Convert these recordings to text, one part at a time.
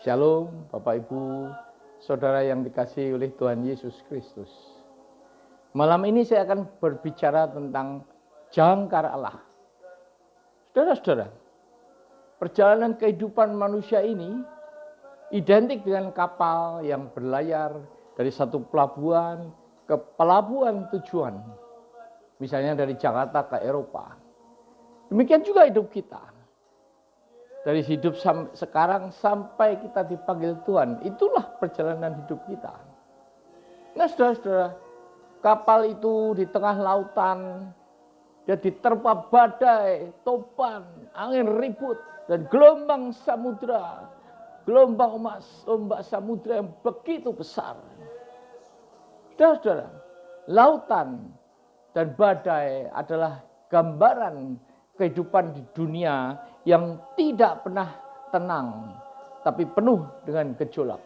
Shalom Bapak Ibu, Saudara yang dikasihi oleh Tuhan Yesus Kristus. Malam ini saya akan berbicara tentang jangkar Allah. Saudara-saudara, perjalanan kehidupan manusia ini identik dengan kapal yang berlayar dari satu pelabuhan ke pelabuhan tujuan. Misalnya dari Jakarta ke Eropa. Demikian juga hidup kita. Dari hidup sekarang sampai kita dipanggil Tuhan, itulah perjalanan hidup kita. Nah saudara-saudara, kapal itu di tengah lautan, dia diterpa badai, topan, angin ribut, dan gelombang samudra, gelombang ombak samudra yang begitu besar. Saudara-saudara, lautan dan badai adalah gambaran kehidupan di dunia yang tidak pernah tenang, tapi penuh dengan gejolak.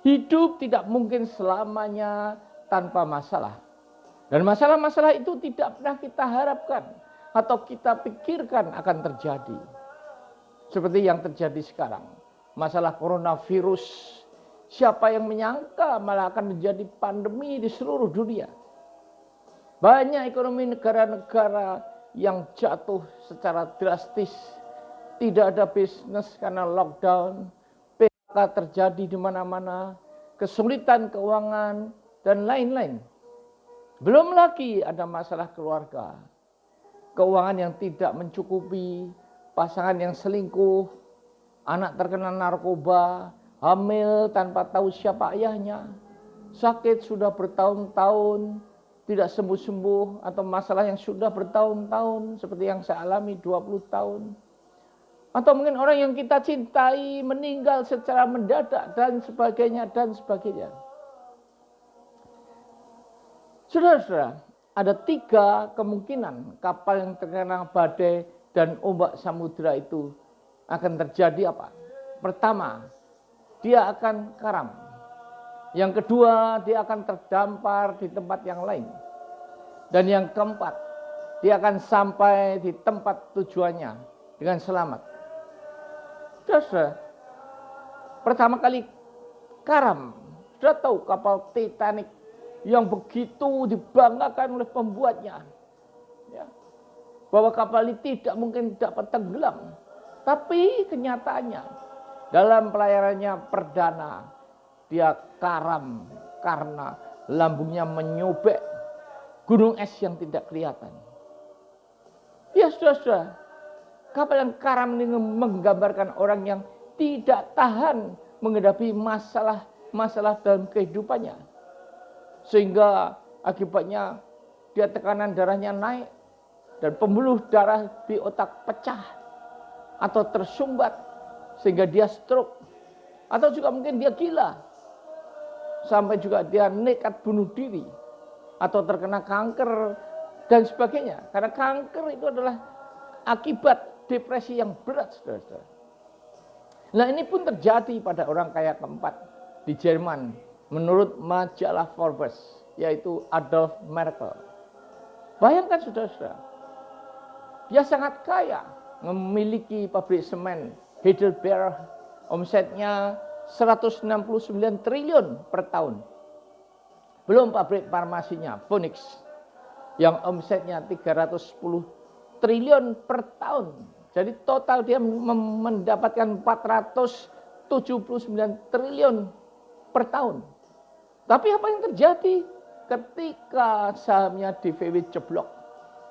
Hidup tidak mungkin selamanya tanpa masalah. Dan masalah-masalah itu tidak pernah kita harapkan atau kita pikirkan akan terjadi. Seperti yang terjadi sekarang. Masalah coronavirus. Siapa yang menyangka malah akan menjadi pandemi di seluruh dunia. Banyak ekonomi negara-negara yang jatuh secara drastis, tidak ada bisnis karena lockdown, PHK terjadi di mana-mana, kesulitan keuangan, dan lain-lain. Belum lagi ada masalah keluarga, keuangan yang tidak mencukupi, pasangan yang selingkuh, anak terkena narkoba, hamil tanpa tahu siapa ayahnya, sakit sudah bertahun-tahun, tidak sembuh-sembuh, atau masalah yang sudah bertahun-tahun seperti yang saya alami 20 tahun. Atau mungkin orang yang kita cintai meninggal secara mendadak dan sebagainya dan sebagainya. Saudara-saudara, ada 3 kemungkinan kapal yang terkena badai dan ombak samudra itu akan terjadi apa? Pertama, dia akan karam. Yang kedua, dia akan terdampar di tempat yang lain. Dan yang keempat, dia akan sampai di tempat tujuannya dengan selamat. Terus, pertama kali karam. Sudah tahu kapal Titanic yang begitu dibanggakan oleh pembuatnya. Ya, bahwa kapal ini tidak mungkin dapat tenggelam. Tapi kenyataannya, dalam pelayarannya perdana, dia karam karena lambungnya menyobek gunung es yang tidak kelihatan. Ya saudara, kapal yang karam ini menggambarkan orang yang tidak tahan menghadapi masalah dalam kehidupannya. Sehingga akibatnya dia tekanan darahnya naik dan pembuluh darah di otak pecah atau tersumbat sehingga dia stroke. Atau juga mungkin dia gila. Sampai juga dia nekat bunuh diri atau terkena kanker dan sebagainya. Karena kanker itu adalah akibat depresi yang berat, saudara-saudara. Nah ini pun terjadi pada orang kaya keempat di Jerman menurut majalah Forbes, yaitu Adolf Merkel. Bayangkan saudara-saudara, dia sangat kaya, memiliki pabrik semen Heidelberg, omsetnya 169 triliun per tahun. Belum pabrik farmasinya, Phoenix, yang omsetnya 310 triliun per tahun. Jadi total dia mendapatkan 479 triliun per tahun. Tapi apa yang terjadi ketika sahamnya DVW jeblok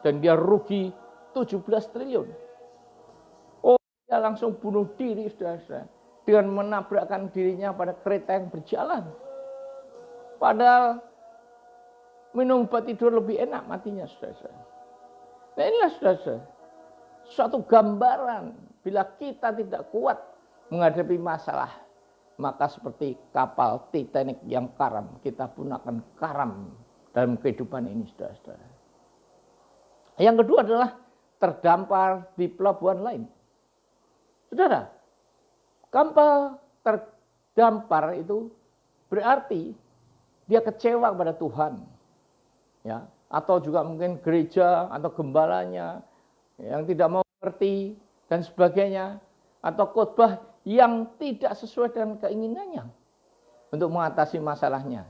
dan dia rugi 17 triliun? Oh, dia langsung bunuh diri, saudara-saudara, dengan menabrakkan dirinya pada kereta yang berjalan. Padahal minum obat tidur lebih enak matinya, saudara-saudara. Nah inilah, saudara-saudara, suatu gambaran bila kita tidak kuat menghadapi masalah, maka seperti kapal Titanic yang karam, kita pun akan karam dalam kehidupan ini, saudara-saudara. Yang kedua adalah terdampar di pelabuhan lain. Saudara, kapal terdampar itu berarti dia kecewa kepada Tuhan, ya, atau juga mungkin gereja atau gembalanya yang tidak mau mengerti dan sebagainya, atau khotbah yang tidak sesuai dengan keinginannya untuk mengatasi masalahnya.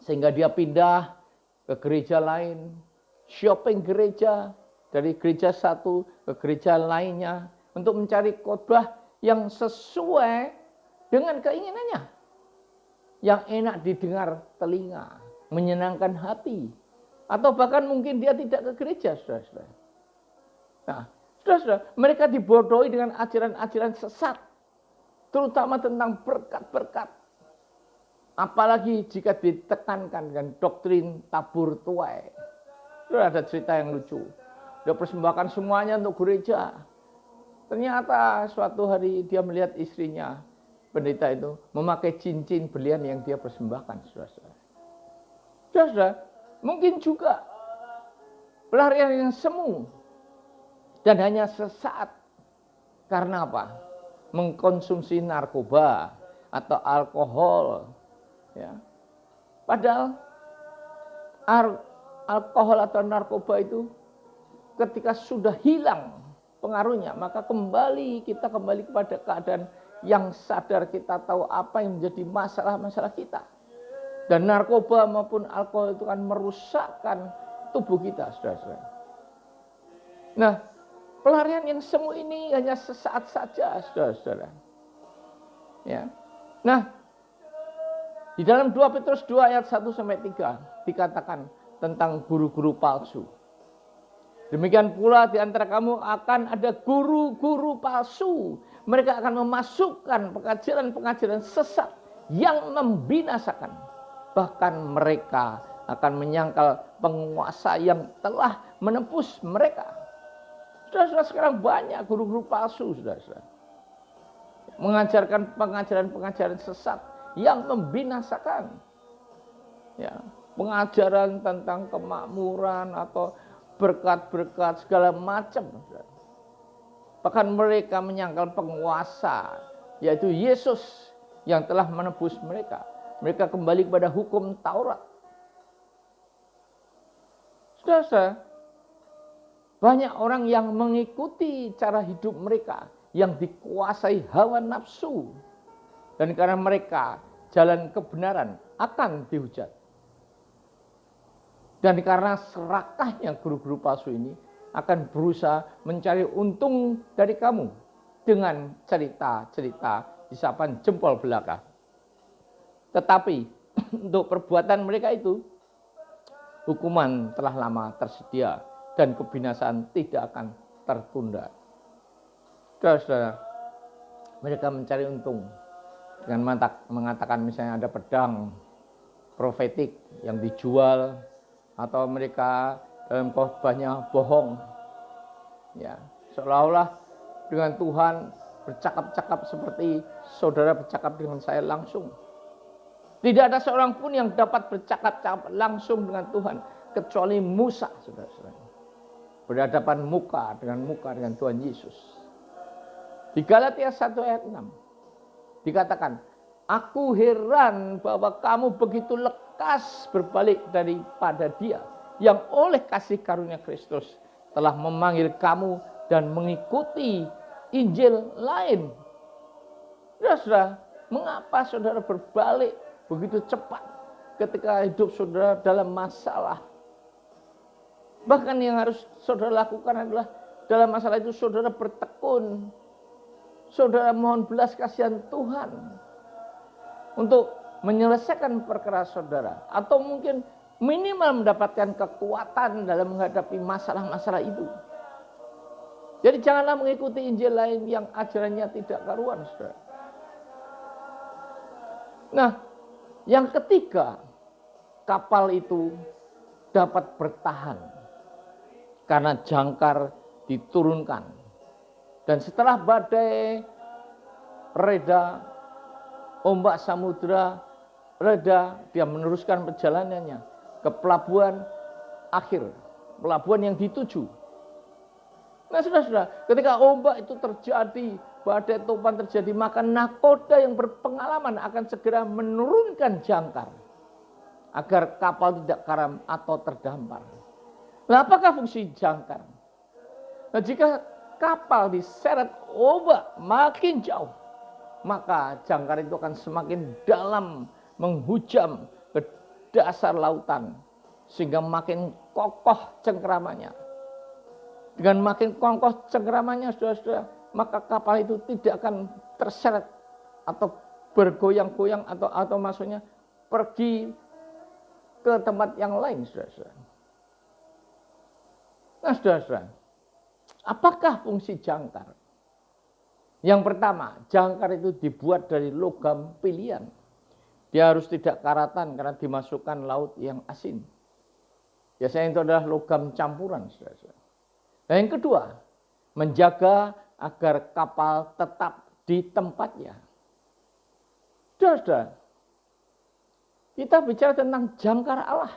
Sehingga dia pindah ke gereja lain, shopping gereja, dari gereja satu ke gereja lainnya, untuk mencari khotbah yang sesuai dengan keinginannya. Yang enak didengar telinga, menyenangkan hati. Atau bahkan mungkin dia tidak ke gereja, saudara-saudara. Nah, saudara-saudara, mereka dibodohi dengan ajaran-ajaran sesat. Terutama tentang berkat-berkat. Apalagi jika ditekankan dengan doktrin tabur tuai. Itu ada cerita yang lucu. Dia persembahkan semuanya untuk gereja. Ternyata suatu hari dia melihat istrinya, pendeta itu, memakai cincin berlian yang dia persembahkan. Saudara-saudara. Saudara, mungkin juga pelarian yang semu. Dan hanya sesaat. Karena apa? Mengkonsumsi narkoba atau alkohol. Ya. Padahal alkohol atau narkoba itu ketika sudah hilang pengaruhnya, maka kita kembali kepada keadaan yang sadar, kita tahu apa yang menjadi masalah-masalah kita. Dan narkoba maupun alkohol itu kan merusakkan tubuh kita, saudara-saudara. Nah, pelarian yang semu ini hanya sesaat saja, saudara-saudara. Ya. Nah, di dalam 2 Petrus 2 ayat 1-3 dikatakan tentang guru-guru palsu. Demikian pula di antara kamu akan ada guru-guru palsu. Mereka akan memasukkan pengajaran-pengajaran sesat yang membinasakan. Bahkan mereka akan menyangkal penguasa yang telah menembus mereka. Saudara-saudara, sekarang banyak guru-guru palsu, saudara-saudara. Mengajarkan pengajaran-pengajaran sesat yang membinasakan. Ya, pengajaran tentang kemakmuran atau berkat-berkat segala macam. Bahkan mereka menyangkal penguasa, yaitu Yesus yang telah menebus mereka. Mereka kembali kepada hukum Taurat. Saudara, banyak orang yang mengikuti cara hidup mereka yang dikuasai hawa nafsu. Dan karena mereka jalan kebenaran akan dihujat. Dan karena serakahnya guru-guru palsu ini akan berusaha mencari untung dari kamu dengan cerita-cerita isapan jempol belaka. Tetapi untuk perbuatan mereka itu, hukuman telah lama tersedia dan kebinasaan tidak akan tertunda. Saudara-saudara, mereka mencari untung dengan mengatakan misalnya ada pedang profetik yang dijual, atau mereka dalam khotbahnya bohong. Ya, seolah-olah dengan Tuhan bercakap-cakap seperti saudara bercakap dengan saya langsung. Tidak ada seorang pun yang dapat bercakap-cakap langsung dengan Tuhan kecuali Musa, saudara-saudara. Berhadapan muka dengan Tuhan Yesus. Di Galatia 1 ayat 6 dikatakan, aku heran bahwa kamu begitu lekas berbalik daripada Dia yang oleh kasih karunia Kristus telah memanggil kamu dan mengikuti Injil lain. Saudara, mengapa saudara berbalik begitu cepat ketika hidup saudara dalam masalah? Bahkan yang harus saudara lakukan adalah dalam masalah itu saudara bertekun. Saudara mohon belas kasihan Tuhan untuk menyelesaikan perkara saudara. Atau mungkin minimal mendapatkan kekuatan dalam menghadapi masalah-masalah itu. Jadi janganlah mengikuti Injil lain yang ajarannya tidak karuan, saudara. Nah, yang ketiga, kapal itu dapat bertahan karena jangkar diturunkan. Dan setelah badai reda, ombak samudera reda, dia meneruskan perjalanannya ke pelabuhan akhir, pelabuhan yang dituju. Nah, saudara-saudara, ketika ombak itu terjadi, badai topan terjadi, maka nakoda yang berpengalaman akan segera menurunkan jangkar agar kapal tidak karam atau terdampar. Nah, apakah fungsi jangkar? Nah, jika kapal diseret ombak makin jauh, maka jangkar itu akan semakin dalam menghujam ke dasar lautan, sehingga makin kokoh cengkeramannya. Dengan makin kokoh cengkeramannya, saudara-saudara, maka kapal itu tidak akan terseret atau bergoyang-goyang atau maksudnya pergi ke tempat yang lain, saudara-saudara. Nah, saudara-saudara, apakah fungsi jangkar? Yang pertama, jangkar itu dibuat dari logam pilihan. Dia harus tidak karatan karena dimasukkan laut yang asin. Biasanya itu adalah logam campuran, saudara-saudara. Dan yang kedua, menjaga agar kapal tetap di tempatnya. Saudara-saudara, kita bicara tentang jangkar Allah.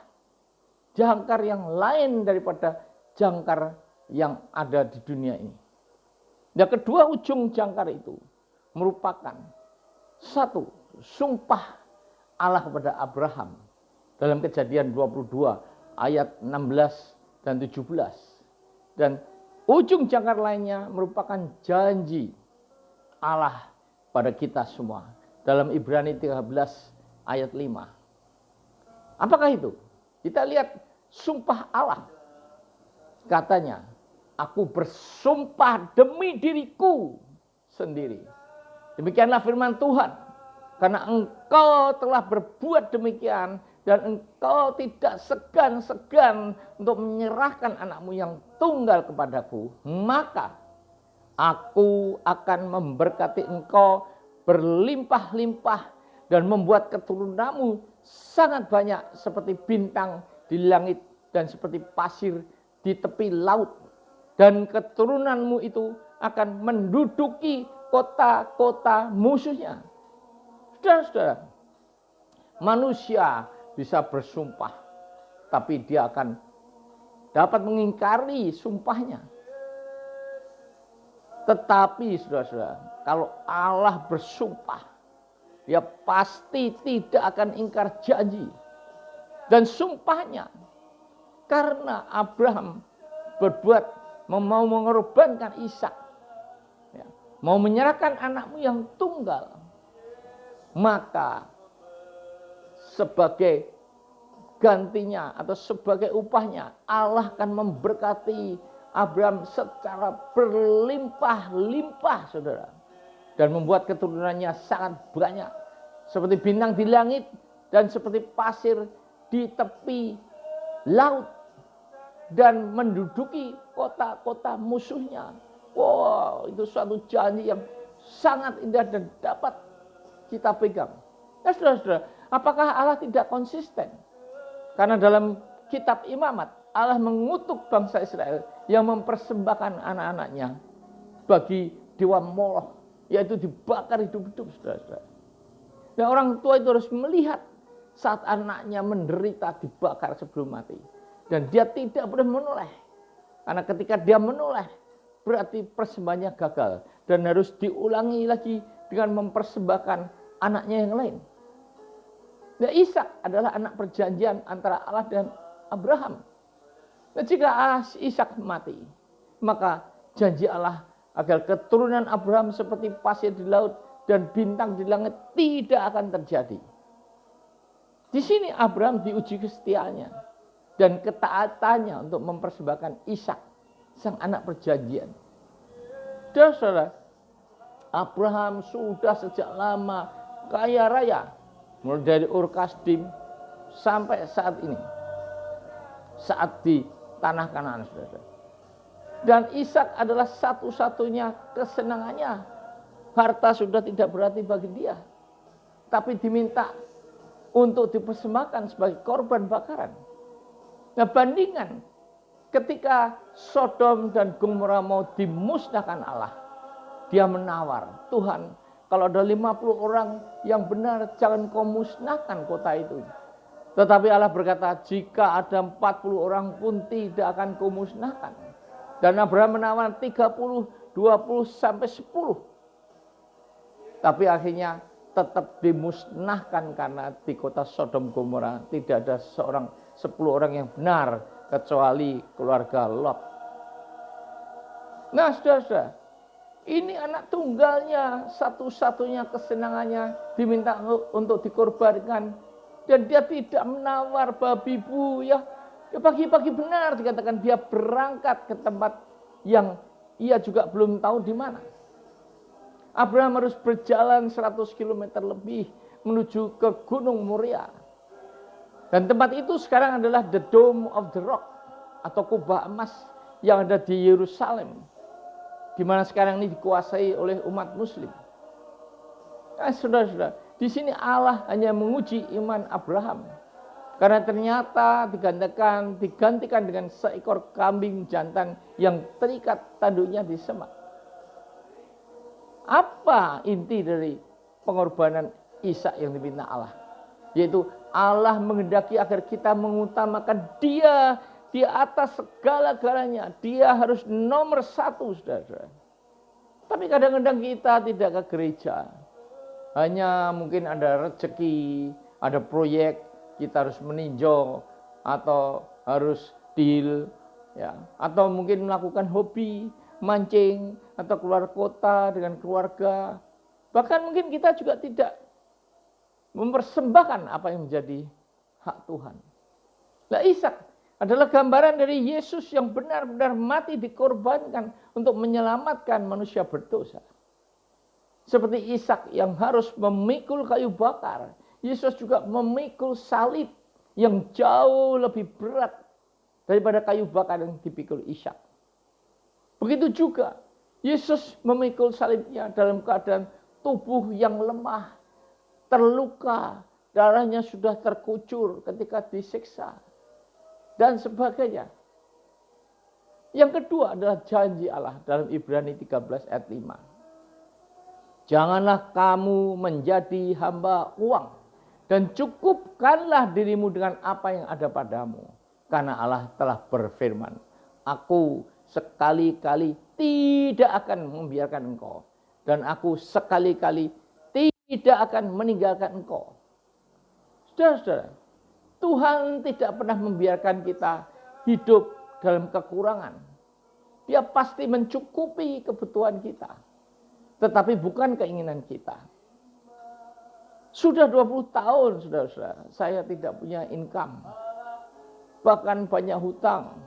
Jangkar yang lain daripada jangkar yang ada di dunia ini. Dan kedua ujung jangkar itu merupakan satu, sumpah Allah kepada Abraham dalam Kejadian 22 ayat 16 dan 17. Dan ujung jangkar lainnya merupakan janji Allah pada kita semua dalam Ibrani 13 ayat 5. Apakah itu? Kita lihat sumpah Allah. Katanya, aku bersumpah demi diriku sendiri. Demikianlah firman Tuhan. Karena engkau telah berbuat demikian dan engkau tidak segan-segan untuk menyerahkan anakmu yang tunggal kepadaku, maka aku akan memberkati engkau berlimpah-limpah dan membuat keturunanmu sangat banyak seperti bintang di langit dan seperti pasir di tepi laut. Dan keturunanmu itu akan menduduki kota-kota musuhnya. Saudara-saudara, manusia bisa bersumpah, tapi dia akan dapat mengingkari sumpahnya. Tetapi saudara-saudara, kalau Allah bersumpah, dia pasti tidak akan ingkar janji. Dan sumpahnya, karena Abraham mau mengorbankan Ishak, mau menyerahkan anakmu yang tunggal, maka sebagai gantinya atau sebagai upahnya Allah akan memberkati Abraham secara berlimpah-limpah, saudara, dan membuat keturunannya sangat banyak seperti bintang di langit dan seperti pasir di tepi laut, dan menduduki kota-kota musuhnya. Wow, itu suatu janji yang sangat indah dan dapat kita pegang. Nah, saudara-saudara, apakah Allah tidak konsisten? Karena dalam kitab Imamat, Allah mengutuk bangsa Israel yang mempersembahkan anak-anaknya bagi dewa Moloch, yaitu dibakar hidup-hidup, saudara-saudara. Dan orang tua itu harus melihat saat anaknya menderita dibakar sebelum mati. Dan dia tidak boleh menoleh. Karena ketika dia menoleh, berarti persembahannya gagal. Dan harus diulangi lagi dengan mempersembahkan anaknya yang lain. Nah, Ishak adalah anak perjanjian antara Allah dan Abraham. Nah, jika Ishak mati, maka janji Allah agar keturunan Abraham seperti pasir di laut dan bintang di langit tidak akan terjadi. Di sini Abraham diuji kesetiaannya dan ketaatannya untuk mempersembahkan Ishak, sang anak perjanjian. Saudara, Abraham sudah sejak lama kaya raya, mulai dari Ur Kasdim sampai saat ini, saat di tanah Kanaan, saudara. Dan Ishak adalah satu-satunya kesenangannya. Harta sudah tidak berarti bagi dia, tapi diminta untuk dipersembahkan sebagai korban bakaran. Nah, bandingan ketika Sodom dan Gomora mau dimusnahkan Allah, dia menawar, Tuhan, kalau ada 50 orang yang benar, jangan kau musnahkan kota itu. Tetapi Allah berkata, jika ada 40 orang pun tidak akan kau musnahkan. Dan Abraham menawar 30, 20 sampai 10. Tapi akhirnya tetap dimusnahkan karena di kota Sodom Gomora tidak ada 10 orang yang benar kecuali keluarga Lot. Nah, saudara-saudara, ini anak tunggalnya, satu-satunya kesenangannya diminta untuk dikorbankan. Dan dia tidak menawar babi bu, ya. Pagi-pagi benar dikatakan dia berangkat ke tempat yang ia juga belum tahu di mana. Abraham harus berjalan 100 km lebih menuju ke Gunung Moria. Dan tempat itu sekarang adalah the Dome of the Rock atau kubah emas yang ada di Yerusalem, di mana sekarang ini dikuasai oleh umat Muslim. Nah, saudara-saudara, di sini Allah hanya menguji iman Abraham. Karena ternyata digantikan dengan seekor kambing jantan yang terikat tanduknya di semak. Apa inti dari pengorbanan Ishak yang diminta Allah? Yaitu Allah menghendaki agar kita mengutamakan Dia di atas segala-galanya. Dia harus nomor satu, saudara-saudara. Tapi kadang-kadang kita tidak ke gereja. Hanya mungkin ada rezeki, ada proyek, kita harus meninjau atau harus deal, ya, atau mungkin melakukan hobi, mancing atau keluar kota dengan keluarga. Bahkan mungkin kita juga tidak mempersembahkan apa yang menjadi hak Tuhan. Nah, Ishak adalah gambaran dari Yesus yang benar-benar mati dikorbankan untuk menyelamatkan manusia berdosa. Seperti Ishak yang harus memikul kayu bakar, Yesus juga memikul salib yang jauh lebih berat daripada kayu bakar yang dipikul Ishak. Begitu juga Yesus memikul salibnya dalam keadaan tubuh yang lemah, terluka, darahnya sudah terkucur ketika disiksa, dan sebagainya. Yang kedua adalah janji Allah dalam Ibrani 13 ayat 5. Janganlah kamu menjadi hamba uang, dan cukupkanlah dirimu dengan apa yang ada padamu. Karena Allah telah berfirman, aku sekali-kali tidak akan membiarkan engkau, dan aku sekali-kali tidak akan meninggalkan engkau. Saudara-saudara, Tuhan tidak pernah membiarkan kita hidup dalam kekurangan. Dia pasti mencukupi kebutuhan kita. Tetapi bukan keinginan kita. Sudah 20 tahun, saudara-saudara, saya tidak punya income. Bahkan banyak hutang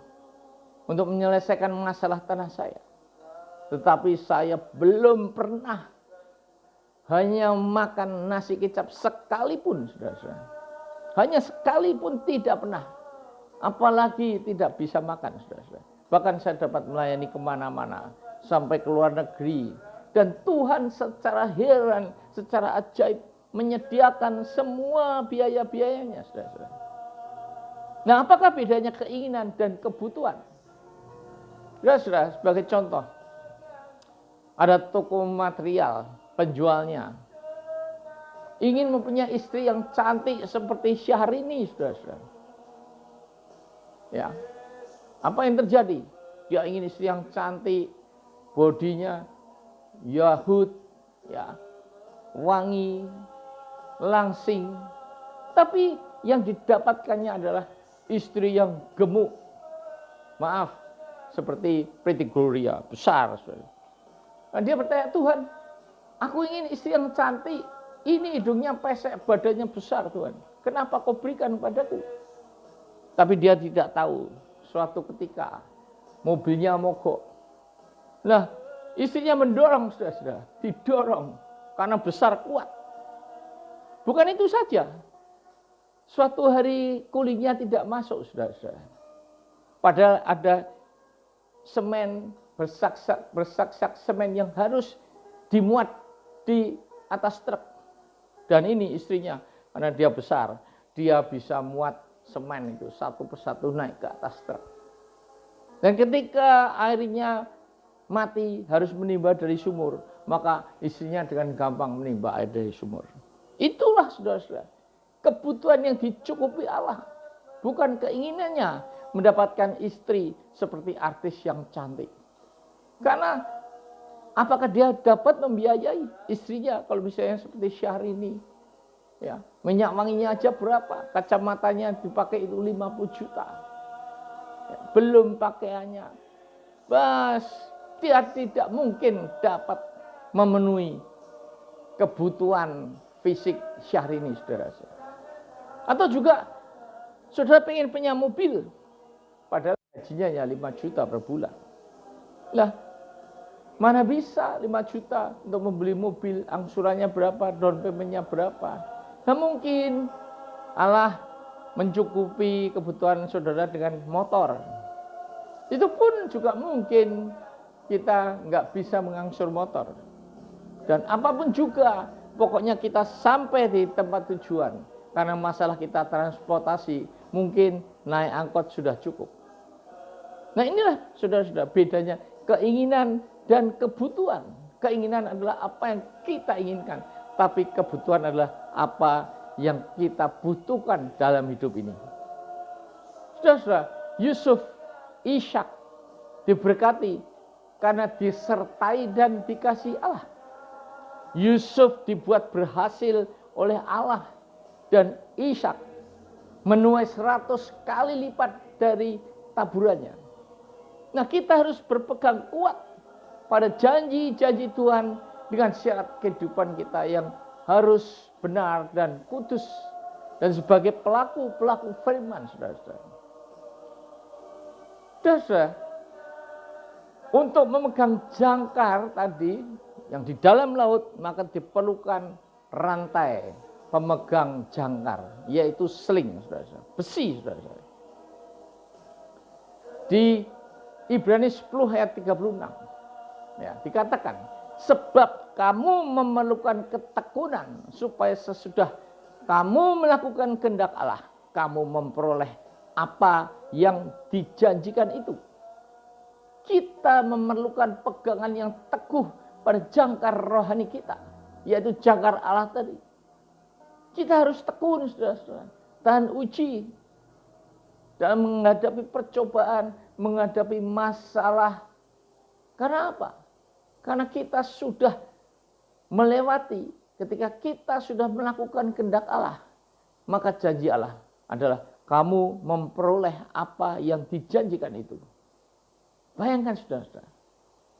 untuk menyelesaikan masalah tanah saya. Tetapi saya belum pernah hanya makan nasi kicap sekalipun, saudara-saudara. Hanya sekalipun tidak pernah. Apalagi tidak bisa makan, saudara-saudara. Bahkan saya dapat melayani kemana-mana. Sampai ke luar negeri. Dan Tuhan secara heran, secara ajaib menyediakan semua biaya-biayanya, saudara-saudara. Nah, apakah bedanya keinginan dan kebutuhan? Saudara-saudara, sebagai contoh, ada toko material, penjualnya ingin mempunyai istri yang cantik seperti Syahrini, saudara-saudara. Ya, apa yang terjadi? Dia ingin istri yang cantik, bodinya Yahud, ya, wangi, langsing. Tapi yang didapatkannya adalah istri yang gemuk. Maaf, seperti Pretty Gloria, besar. Dan dia bertanya, Tuhan, aku ingin istri yang cantik. Ini hidungnya pesek, badannya besar, Tuhan. Kenapa kau berikan padaku? Tapi dia tidak tahu, suatu ketika mobilnya mogok. Nah, istrinya mendorong, saudara-saudara, didorong karena besar kuat. Bukan itu saja. Suatu hari kulitnya tidak masuk, saudara-saudara. Padahal ada semen, bersak-sak semen yang harus dimuat di atas truk. Dan ini istrinya, karena dia besar, dia bisa muat semen itu satu persatu naik ke atas truk. Dan ketika airnya mati harus menimba dari sumur, maka istrinya dengan gampang menimba air dari sumur. Itulah, saudara-saudara, kebutuhan yang dicukupi Allah, bukan keinginannya mendapatkan istri seperti artis yang cantik. Karena apakah dia dapat membiayai istrinya kalau misalnya seperti Syahrini? Ya, minyak wanginya aja berapa? Kacamatanya dipakai itu 50 juta. Ya, belum pakaiannya. Bas, dia tidak mungkin dapat memenuhi kebutuhan fisik Syahrini, saudara. Atau juga saudara pengen punya mobil, padahal gajinya ya 5 juta per bulan. Lah, mana bisa 5 juta untuk membeli mobil, angsurannya berapa, down payment-nya berapa. Nah mungkin Allah mencukupi kebutuhan saudara dengan motor. Itu pun juga mungkin kita nggak bisa mengangsur motor. Dan apapun juga, pokoknya kita sampai di tempat tujuan. Karena masalah kita transportasi, mungkin naik angkot sudah cukup. Nah inilah saudara-saudara bedanya keinginan dan kebutuhan. Keinginan adalah apa yang kita inginkan. Tapi kebutuhan adalah apa yang kita butuhkan dalam hidup ini. Saudara-saudara, Yusuf, Ishak diberkati karena disertai dan dikasih Allah. Yusuf dibuat berhasil oleh Allah. Dan Ishak menuai 100 kali lipat dari taburannya. Nah kita harus berpegang kuat pada janji-janji Tuhan dengan syarat kehidupan kita yang harus benar dan kudus. Dan sebagai pelaku-pelaku firman, saudara-saudara. Saudara, untuk memegang jangkar tadi yang di dalam laut, maka diperlukan rantai pemegang jangkar, yaitu sling, saudara-saudara. Besi, saudara-saudara. Di Ibrani 10 ayat 36 ya, dikatakan, sebab kamu memerlukan ketekunan supaya sesudah kamu melakukan kehendak Allah, kamu memperoleh apa yang dijanjikan itu. Kita memerlukan pegangan yang teguh pada jangkar rohani kita, yaitu jangkar Allah tadi. Kita harus tekun, saudara-saudara, tahan uji dalam menghadapi percobaan, menghadapi masalah. Karena apa? Karena kita sudah melewati, ketika kita sudah melakukan kehendak Allah, maka janji Allah adalah kamu memperoleh apa yang dijanjikan itu. Bayangkan, saudara-saudara,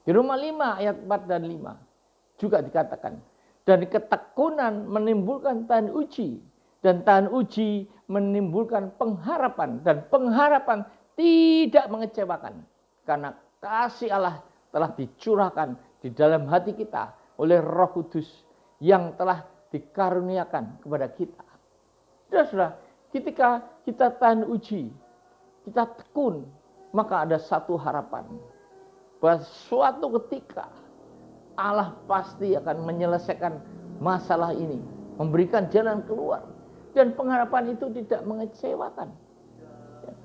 di Roma 5 ayat 4 dan 5 juga dikatakan, dan ketekunan menimbulkan tahan uji, dan tahan uji menimbulkan pengharapan, dan pengharapan tidak mengecewakan, karena kasih Allah telah dicurahkan di dalam hati kita oleh Roh Kudus yang telah dikaruniakan kepada kita. Saudara, ketika kita tahan uji, kita tekun, maka ada satu harapan, bahwa suatu ketika Allah pasti akan menyelesaikan masalah ini, memberikan jalan keluar, dan pengharapan itu tidak mengecewakan.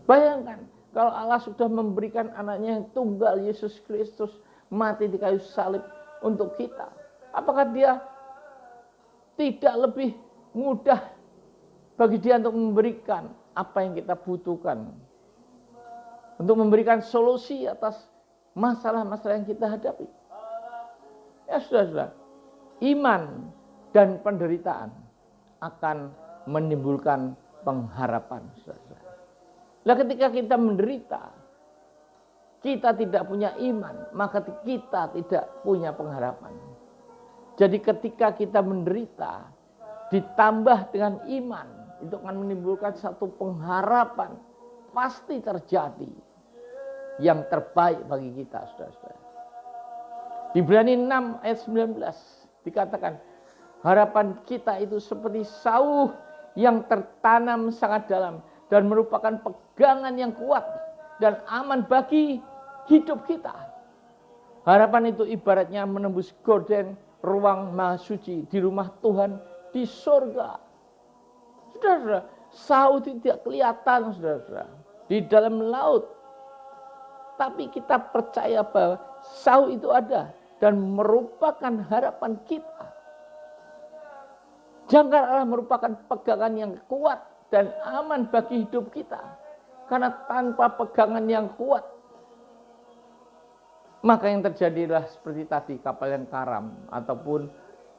Bayangkan kalau Allah sudah memberikan anaknya yang tunggal, Yesus Kristus, mati di kayu salib untuk kita. Apakah dia tidak lebih mudah bagi dia untuk memberikan apa yang kita butuhkan, untuk memberikan solusi atas masalah-masalah yang kita hadapi? Ya saudara-saudara, iman dan penderitaan akan menimbulkan pengharapan, saudara-saudara. Nah ketika kita menderita, kita tidak punya iman, maka kita tidak punya pengharapan. Jadi ketika kita menderita, ditambah dengan iman, itu akan menimbulkan satu pengharapan, pasti terjadi yang terbaik bagi kita, saudara-saudara. Di Ibrani 6 ayat 19 dikatakan, harapan kita itu seperti sauh yang tertanam sangat dalam dan merupakan pegangan yang kuat dan aman bagi hidup kita. Harapan itu ibaratnya menembus gorden ruang maha suci di rumah Tuhan di surga. Saudara-saudara, sauh itu tidak kelihatan, saudara-saudara, di dalam laut. Tapi kita percaya bahwa sauh itu ada dan merupakan harapan kita. Jangkar Allah merupakan pegangan yang kuat dan aman bagi hidup kita. Karena tanpa pegangan yang kuat, maka yang terjadi adalah seperti tadi, kapal yang karam ataupun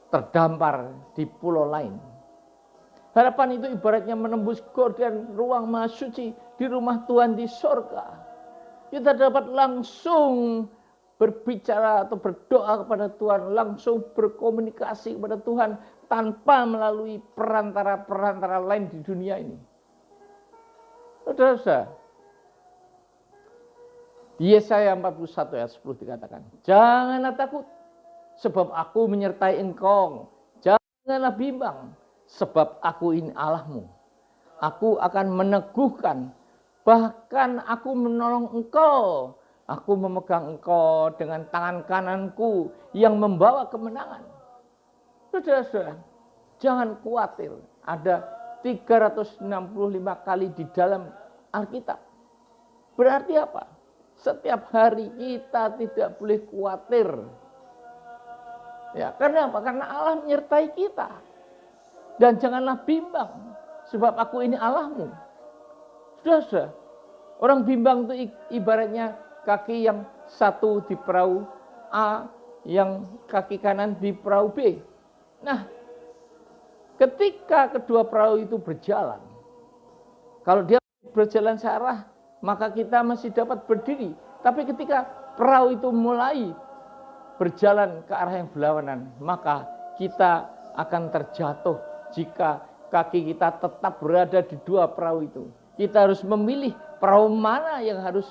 terdampar di pulau lain. Harapan itu ibaratnya menembus gorden ruang maha suci di rumah Tuhan di sorga. Kita dapat langsung berbicara atau berdoa kepada Tuhan, langsung berkomunikasi kepada Tuhan tanpa melalui perantara-perantara lain di dunia ini. Saudara-saudara, di Yesaya 41 ayat 10 dikatakan, janganlah takut, sebab aku menyertai engkau. Janganlah bimbang, sebab aku ini Allahmu. Aku akan meneguhkan, bahkan aku menolong engkau. Aku memegang engkau dengan tangan kananku yang membawa kemenangan. Saudara-saudara, jangan khawatir. Ada 365 kali di dalam Alkitab. Berarti apa? Setiap hari kita tidak boleh khawatir. Ya, karena apa? Karena Allah menyertai kita. Dan janganlah bimbang, sebab aku ini Allahmu. Sudah. Orang bimbang itu ibaratnya kaki yang satu di perahu A, yang kaki kanan di perahu B. Nah, ketika kedua perahu itu berjalan, kalau dia berjalan searah, maka kita masih dapat berdiri. Tapi ketika perahu itu mulai berjalan ke arah yang berlawanan, maka kita akan terjatuh jika kaki kita tetap berada di dua perahu itu. Kita harus memilih perahu mana yang harus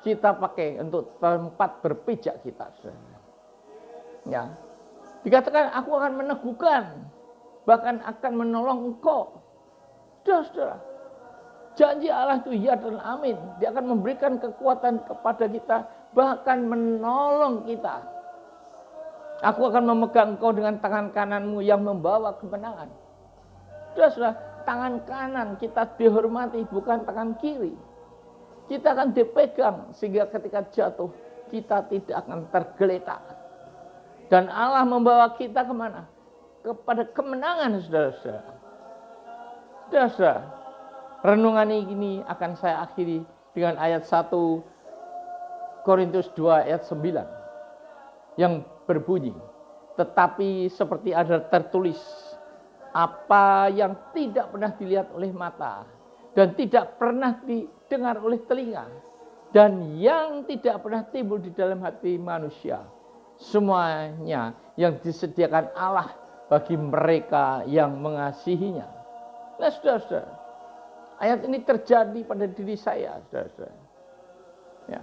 kita pakai untuk tempat berpijak kita. Ya, dikatakan aku akan meneguhkan, bahkan akan menolong engkau. Saudara, janji Allah itu ya dan amin. Dia akan memberikan kekuatan kepada kita, bahkan menolong kita. Aku akan memegang engkau dengan tangan kananmu yang membawa kemenangan. Saudara, tangan kanan kita dihormati, bukan tangan kiri. Kita akan dipegang sehingga ketika jatuh kita tidak akan tergeletak. Dan Allah membawa kita kemana? Kepada kemenangan, saudara-saudara. Saudara-saudara, renungan ini akan saya akhiri dengan ayat 1 Korintus 2 ayat 9 yang berbunyi, tetapi seperti ada tertulis, apa yang tidak pernah dilihat oleh mata dan tidak pernah didengar oleh telinga dan yang tidak pernah timbul di dalam hati manusia, semuanya yang disediakan Allah bagi mereka yang mengasihinya. Nah, saudara-saudara, ayat ini terjadi pada diri saya, saudara-saudara. Ya.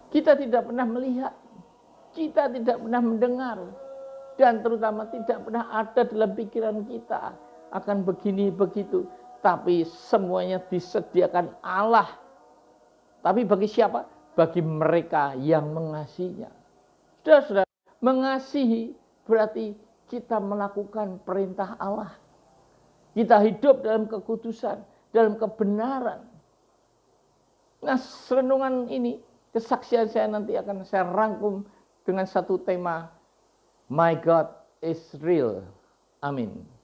Kita tidak pernah melihat, kita tidak pernah mendengar, dan terutama tidak pernah ada dalam pikiran kita akan begini begitu. Tapi semuanya disediakan Allah. Tapi bagi siapa? Bagi mereka yang mengasihinya. Saudara-saudara, mengasihi berarti kita melakukan perintah Allah. Kita hidup dalam kekudusan, dalam kebenaran. Nah, renungan ini, kesaksian saya nanti akan saya rangkum dengan satu tema, My God is real. Amin.